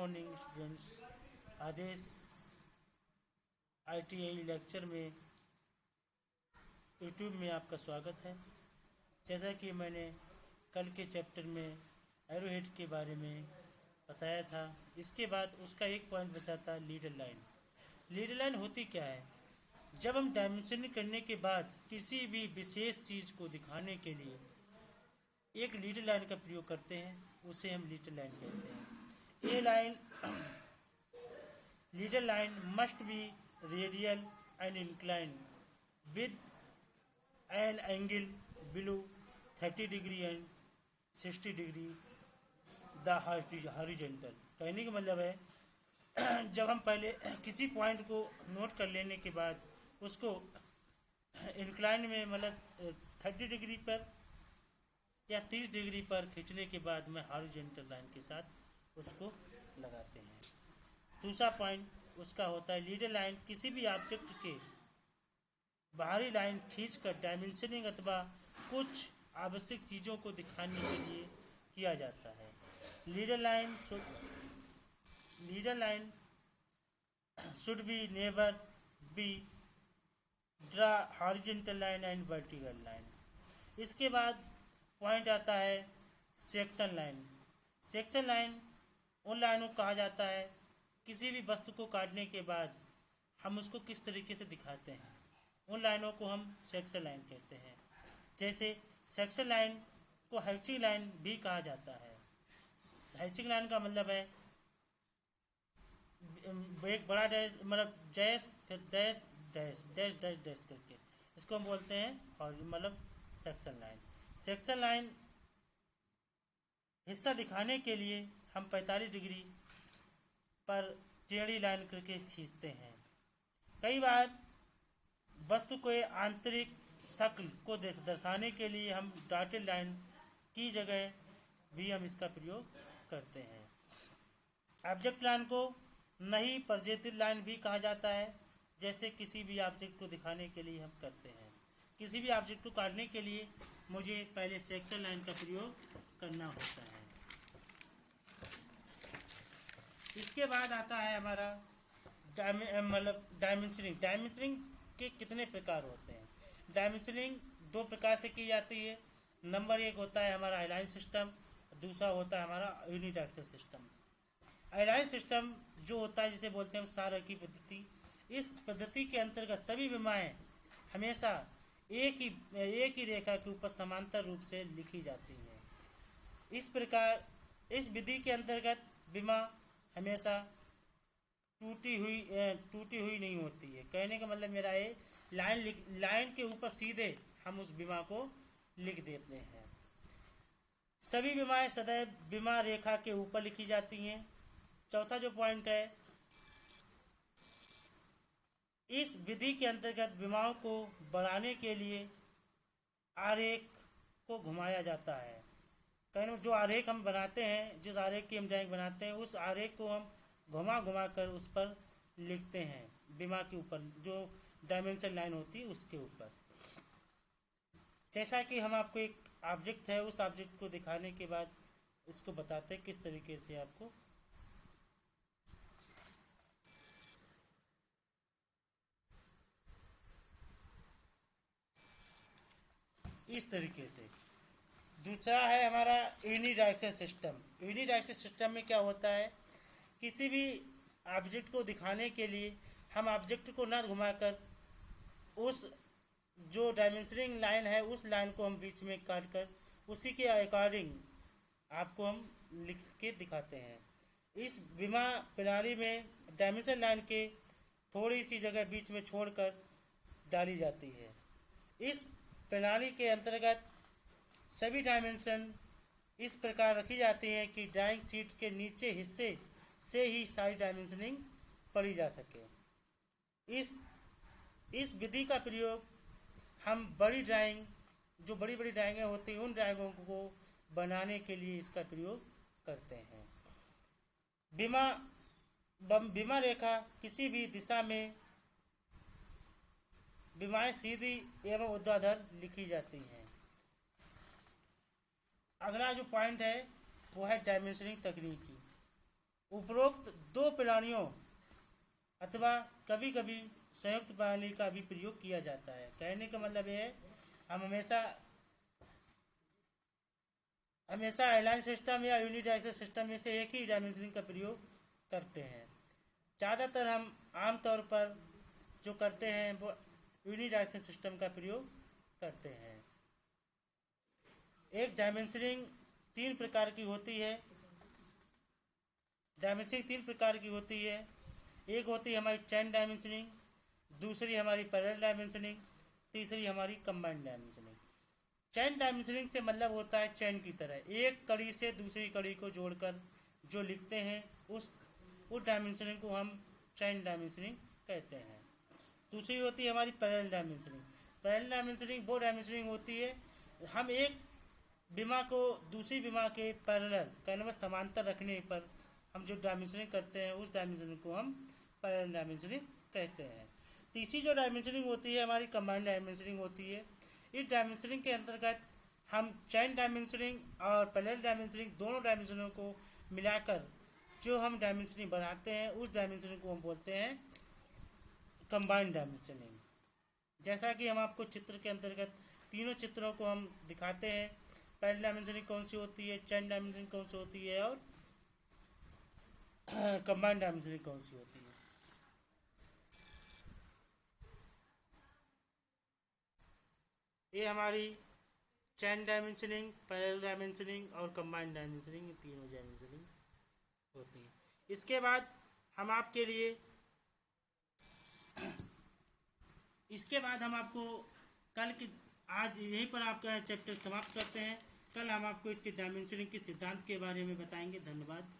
Morning students. Aadesh ITI lecture में YouTube में आपका स्वागत है। जैसा कि मैंने कल के चैप्टर में एरोहेड के बारे में बताया था, इसके बाद उसका एक पॉइंट बचा था लीडर लाइन। लीडर लाइन होती क्या है? जब हम डायमेंशनिंग करने के बाद किसी भी विशेष चीज़ को दिखाने के लिए एक लीडर लाइन का प्रयोग करते हैं, उसे हम लीडर लाइन कहते हैं। ये line leader line must be radial and incline with an angle below 30 degree and 60 degree the horizontal. कहने का मतलब है जब हम पहले किसी पॉइंट को नोट कर लेने के बाद उसको इंक्लाइन में मतलब 30 डिग्री पर या 30 डिग्री पर खींचने के बाद में हॉरिजॉन्टल लाइन के साथ उसको लगाते हैं। दूसरा पॉइंट उसका होता है लीडर लाइन किसी भी ऑब्जेक्ट के बाहरी लाइन खींचकर डायमेंशनिंग अथवा कुछ आवश्यक चीज़ों को दिखाने के लिए किया जाता है। Leader line should be never be draw horizontal line and vertical line. इसके बाद पॉइंट आता है सेक्शन लाइन। सेक्शन लाइन उन लाइनों को कहा जाता है किसी भी वस्तु को काटने के बाद हम उसको किस तरीके से दिखाते हैं, उन लाइनों को हम सेक्शन लाइन कहते हैं। जैसे सेक्शन लाइन को हैचिंग लाइन भी कहा जाता है। हैचिंग लाइन का मतलब है एक बड़ा डैश मतलब डैश फिर dash dash dash dash dash करके, इसको हम बोलते हैं और मतलब सेक्शन लाइन। सेक्शन लाइन हिस्सा दिखाने के लिए हम 45 डिग्री पर टेढ़ी लाइन करके खींचते हैं। कई बार वस्तु को आंतरिक शक्ल को दिखाने के लिए हम डॉटेड लाइन की जगह भी हम इसका प्रयोग करते हैं। ऑब्जेक्ट लाइन को नहीं प्रोजेक्टेड लाइन भी कहा जाता है। जैसे किसी भी ऑब्जेक्ट को दिखाने के लिए हम करते हैं। किसी भी ऑब्जेक्ट को काटने के लिए मुझे पहले सेक्शन लाइन का प्रयोग करना होता है। इसके बाद आता है हमारा मतलब डायमेंशनिंग। डायमेंशनिंग के कितने प्रकार होते हैं? डायमेंशनिंग दो प्रकार से की जाती है। नंबर एक होता है हमारा अलाइन सिस्टम, दूसरा होता है हमारा यूनिडायरेक्शनल सिस्टम। अलाइन सिस्टम जो होता है जिसे बोलते हैं सारकी पद्धति। इस पद्धति के अंतर्गत सभी विमाएँ हमेशा एक ही रेखा के ऊपर समांतर रूप से लिखी जाती हैं। इस प्रकार इस विधि के अंतर्गत विमा हमेशा टूटी हुई नहीं होती है। कहने का मतलब मेरा ये लाइन के ऊपर सीधे हम उस विमा को लिख देते हैं। सभी विमाएँ सदैव विमा रेखा के ऊपर लिखी जाती हैं। चौथा जो पॉइंट है, इस विधि के अंतर्गत विमाओं को बढ़ाने के लिए आरेख को घुमाया जाता है। कहने जो आरेख हम बनाते हैं, जिस आरेख की हम ड्राइंग बनाते हैं, उस आरेख को हम घुमा कर उस पर लिखते हैं विमा के ऊपर, जो डायमेंशन लाइन होती है उसके ऊपर। जैसा कि हम आपको एक ऑब्जेक्ट है, उस ऑब्जेक्ट को दिखाने के बाद इसको बताते हैं किस तरीके से आपको इस तरीके से। दूसरा है हमारा यूनिडायरेक्शनल सिस्टम। यूनिडायरेक्शनल सिस्टम में क्या होता है, किसी भी ऑब्जेक्ट को दिखाने के लिए हम ऑब्जेक्ट को ना घुमाकर उस जो डायमेंशनिंग लाइन है उस लाइन को हम बीच में काट कर उसी के अकॉर्डिंग आपको हम लिख के दिखाते हैं। इस विमा प्रणाली में डायमेंशन लाइन के थोड़ी सी जगह बीच में छोड़कर डाली जाती है। इस प्रणाली के अंतर्गत सभी डायमेंशन इस प्रकार रखी जाती है कि ड्राइंग शीट के नीचे हिस्से से ही सारी डायमेंशनिंग पढ़ी जा सके। इस विधि का प्रयोग हम बड़ी ड्राइंग, जो बड़ी बड़ी ड्राइंगें होती हैं, उन ड्राइंगों को बनाने के लिए इसका प्रयोग करते हैं। विमा रेखा किसी भी दिशा में विमाएँ सीधी एवं ऊर्ध्वाधर लिखी जाती हैं। अगला जो पॉइंट है वो है डायमेंशनिंग तकनीकी। उपरोक्त दो प्रणालियों अथवा कभी कभी संयुक्त प्रणाली का भी प्रयोग किया जाता है। कहने का मतलब ये है, हम हमेशा हमेशा एलाइन सिस्टम या यूनिडायरेक्शनल सिस्टम में से एक ही डायमेंशनिंग का प्रयोग करते हैं। ज़्यादातर हम आमतौर पर जो करते हैं वो यूनिडायरेक्शनल सिस्टम का प्रयोग करते हैं। एक डायमेंशनिंग तीन प्रकार की होती है। डायमेंशनिंग तीन प्रकार की होती है। एक होती है हमारी चेन डायमेंशनिंग, दूसरी हमारी पैरेलल डायमेंशनिंग, तीसरी हमारी कंबाइंड डायमेंशनिंग। चेन डायमेंशनिंग से मतलब होता है चेन की तरह, एक कड़ी से दूसरी कड़ी को जोड़कर जो लिखते हैं उस डायमेंशनिंग को हम चेन डायमेंशनिंग कहते हैं। दूसरी होती है हमारी पैरेलल डायमेंशनिंग। पैरेलल डायमेंशनिंग वो डायमेंशनिंग होती है, हम एक विमा को दूसरी विमा के पैरेलल कहने में समांतर रखने पर हम जो डायमेंशनिंग करते हैं उस डायमेंशनिंग को हम पैरेलल डायमेंशनिंग कहते हैं। तीसरी जो डायमेंशनिंग होती है हमारी कंबाइंड डायमेंशनिंग होती है। इस डायमेंशनिंग के अंतर्गत हम चेन डायमेंशनिंग और पैरेलल डायमेंशनिंग दोनों डायमेंशनों को मिलाकर जो हम डायमेंशनिंग बनाते हैं उस डायमेंशनिंग को हम बोलते हैं कंबाइंड डायमेंशनिंग। जैसा कि हम आपको चित्र के अंतर्गत तीनों चित्रों को हम दिखाते हैं, पैरेलल डायमेंशनिंग कौन सी होती है, चेन डायमेंशनिंग कौन सी होती है और कंबाइंड डायमेंशनिंग कौन सी होती है। ये हमारी चेन डायमेंशनिंग, पैरेलल डायमेंशनिंग और कंबाइंड डायमेंशनिंग, तीनों डायमेंशनिंग होती है। इसके बाद हम आपके लिए आपको कल की आज यहीं पर आपका चैप्टर समाप्त करते हैं। कल हम आपको इसके डायमेंशनिंग के सिद्धांत के बारे में बताएंगे। धन्यवाद।